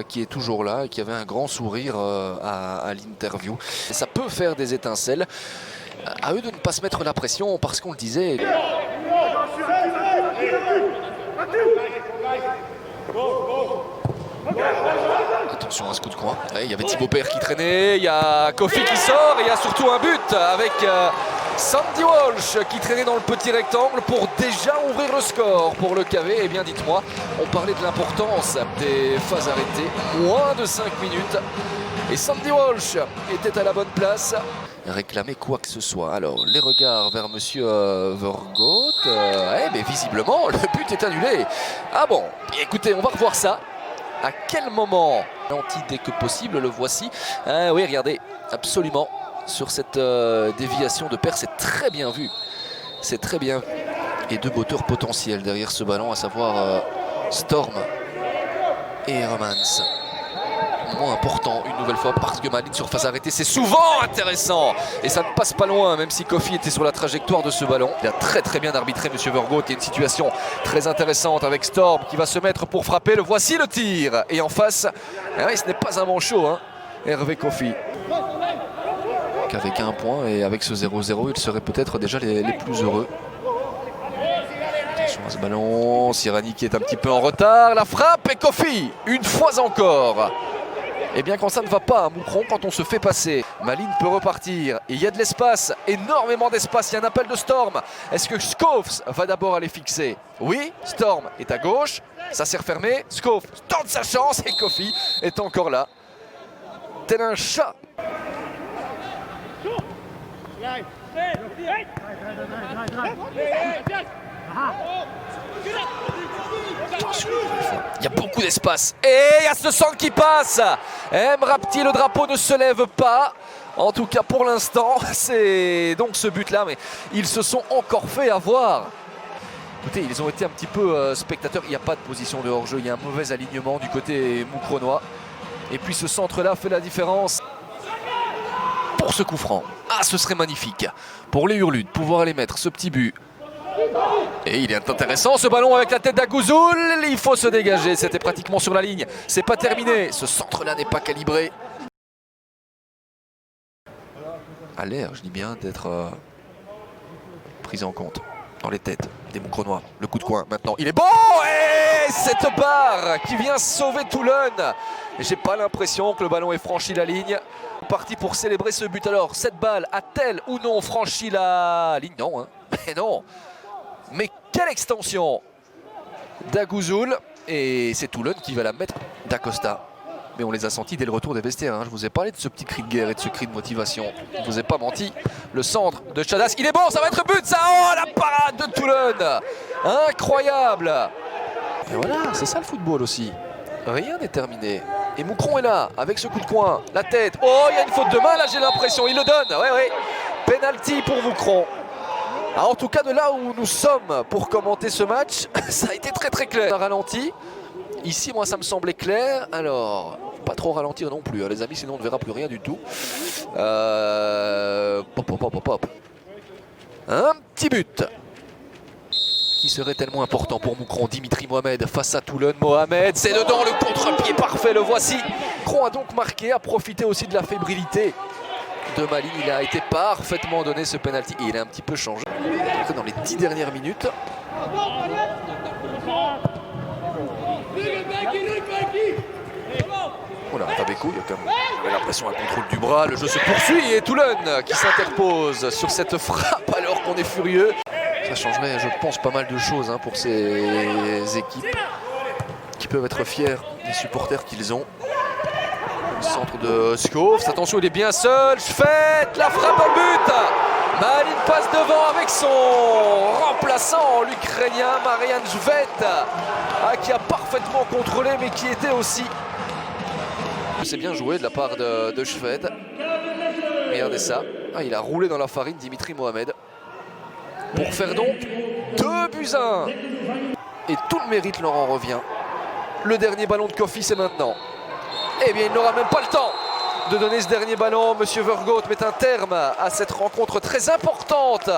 Qui est toujours là et qui avait un grand sourire à l'interview. Ça peut faire des étincelles. À eux de ne pas se mettre la pression parce qu'on le disait. Attention à ce coup de coin. Il y avait Thibaut Père qui traînait, il y a Kofi qui sort et il y a surtout un but avec Sandy Walsh qui traînait dans le petit rectangle pour déjà ouvrir le score pour le KV. Eh bien dites-moi, on parlait de l'importance des phases arrêtées. Moins de 5 minutes et Sandy Walsh était à la bonne place. Réclamer quoi que ce soit. Alors les regards vers monsieur Vergoot. Mais visiblement le but est annulé. Ah bon, écoutez, on va revoir ça. À quel moment, dès que possible, le voici. Oui, regardez, absolument, sur cette déviation de Père, c'est très bien vu. C'est très bien vu. Et deux batteurs potentiels derrière ce ballon, à savoir Storm et Romance. Moment important, une nouvelle fois, parce que Malines sur phase arrêtée, c'est souvent intéressant. Et ça ne passe pas loin, même si Kofi était sur la trajectoire de ce ballon. Il a très bien arbitré, monsieur Vergoot. Il y a une situation très intéressante avec Storm qui va se mettre pour frapper. Le voici le tir. Et en face, ce n'est pas un manchot, hein, Hervé Kofi. Qu'avec un point et avec ce 0-0, ils seraient peut-être déjà les plus heureux. Attention à ce ballon. Sirani qui est un petit peu en retard. La frappe et Kofi, une fois encore. Et bien quand ça ne va pas à Moucron, quand on se fait passer, Malines peut repartir. Et il y a de l'espace, énormément d'espace. Il y a un appel de Storm. Est-ce que Skofs va d'abord aller fixer? Oui, Storm est à gauche. Ça s'est refermé. Skofs tente sa chance et Kofi est encore là. Tel un chat. Il y a beaucoup d'espace et il y a ce centre qui passe. Mrapti, le drapeau ne se lève pas. En tout cas pour l'instant, c'est donc ce but là, mais ils se sont encore fait avoir. Écoutez, ils ont été un petit peu spectateurs. Il n'y a pas de position de hors-jeu, il y a un mauvais alignement du côté moucronois. Et puis ce centre là fait la différence. Pour ce coup franc, ce serait magnifique pour les Hurlus de pouvoir aller mettre ce petit but. Et il est intéressant ce ballon avec la tête d'Agouzoul. Il faut se dégager, c'était pratiquement sur la ligne. C'est pas terminé, ce centre là n'est pas calibré. A l'air, je dis bien, d'être pris en compte dans les têtes des Moucronois. Le coup de coin maintenant, il est bon. Et cette barre qui vient sauver Toulon. J'ai pas l'impression que le ballon ait franchi la ligne. Parti pour célébrer ce but. Alors cette balle a-t-elle ou non franchi la ligne? Non, hein. Mais non. Mais quelle extension d'Agouzoul. Et c'est Toulon qui va la mettre d'Acosta. Mais on les a sentis dès le retour des vestiaires. Hein. Je vous ai parlé de ce petit cri de guerre et de ce cri de motivation. Je ne vous ai pas menti. Le centre de Chadas, il est bon, ça va être but ça. Oh, la parade de Toulon. Incroyable. Et voilà, c'est ça le football aussi. Rien n'est terminé. Et Moucron est là, avec ce coup de coin. La tête. Oh, il y a une faute de main là, j'ai l'impression. Il le donne. Ouais. Penalty pour Moucron. En tout cas, de là où nous sommes pour commenter ce match, ça a été très clair. On a ralenti. Ici, moi, ça me semblait clair. Alors, pas trop ralentir non plus, hein, les amis, sinon on ne verra plus rien du tout. Pop. Un petit but qui serait tellement important pour Moucron. Dimitri Mohamed face à Toulon. Mohamed, c'est dedans, le contre-pied parfait, le voici. Moucron a donc marqué, a profité aussi de la fébrilité de Malines. Il a été parfaitement donné ce penalty et il a un petit peu changé dans les 10 dernières minutes. Voilà, Tabekou, il y a quand même l'impression d'un contrôle du bras, le jeu se poursuit et Toulon qui s'interpose sur cette frappe alors qu'on est furieux. Ça changerait, je pense, pas mal de choses hein, pour ces équipes qui peuvent être fiers des supporters qu'ils ont. Le centre de Skofs, attention, il est bien seul. Schfett, la frappe dans le but. Malines passe devant avec son remplaçant, l'Ukrainien Marian Schfett, qui a parfaitement contrôlé mais qui était aussi. C'est bien joué de la part de Schfett. Regardez ça. Il a roulé dans la farine Dimitri Mohamed. Pour faire donc 2-1. Et tout le mérite leur en revient. Le dernier ballon de Kofi, c'est maintenant. Eh bien, il n'aura même pas le temps de donner ce dernier ballon. Monsieur Vergoot met un terme à cette rencontre très importante.